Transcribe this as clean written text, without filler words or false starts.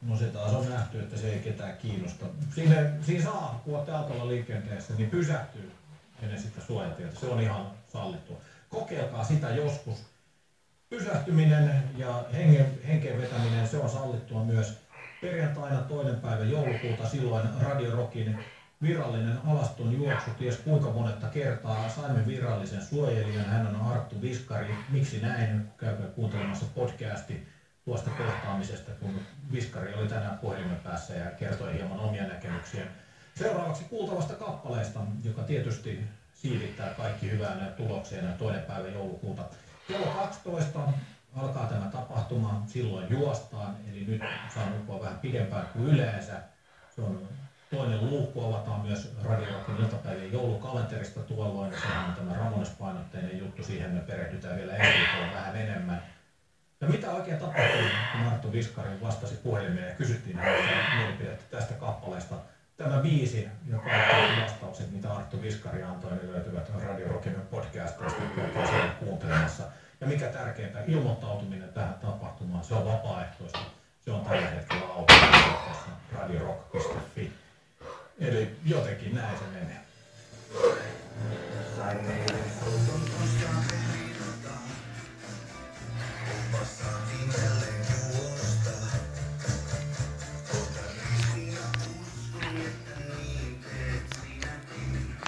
No se taas on nähty, että se ei ketään kiinnosta. Siinä saa, kun olette autolla liikenteessä, niin pysähtyy ennen sitä suojatietä. Se on ihan sallittua. Kokeilkaa sitä joskus. Pysähtyminen ja henken vetäminen, se on sallittua myös. Perjantaina 2. päivä joulukuuta silloin Radio Rockin virallinen alaston juoksu, ties kuinka monetta kertaa saimme virallisen suojelijan. Hän on Arttu Viskari. Miksi näin? Käykää kuuntelemassa podcasti tuosta kohtaamisesta, kun Viskari oli tänään puhelimen päässä ja kertoi hieman omia näkemyksiä. Seuraavaksi kuultavasta kappaleesta, joka tietysti siivittää kaikki hyvään tulokseen 2. päivä joulukuuta. Kello 12 alkaa tämä tapahtuma, silloin juostaan, eli nyt saan nukkua vähän pidempään kuin yleensä. Se on toinen luukku, avataan myös Radio Rockin iltapäivien joulukalenterista tuolloin. Se on tämä Ramones-painotteinen juttu, siihen me perehdytään vielä ensi viikolla vähän enemmän. Ja mitä oikein tapahtui, kun Arttu Viskari vastasi puhelimeen ja kysyttiin häneltä mielipidettä tästä kappaleesta. Tämä biisi ja kaikki vastaukset, mitä Arttu Viskari antoi, niin löytyvät Radio Rockin podcastista, käykää siellä kuuntelemassa. Ja mikä tärkeintä, ilmoittautuminen tähän tapahtumaan, se on vapaaehtoista. Se on tällä hetkellä auki radiorock.fi. Eli jotenkin näin se menee.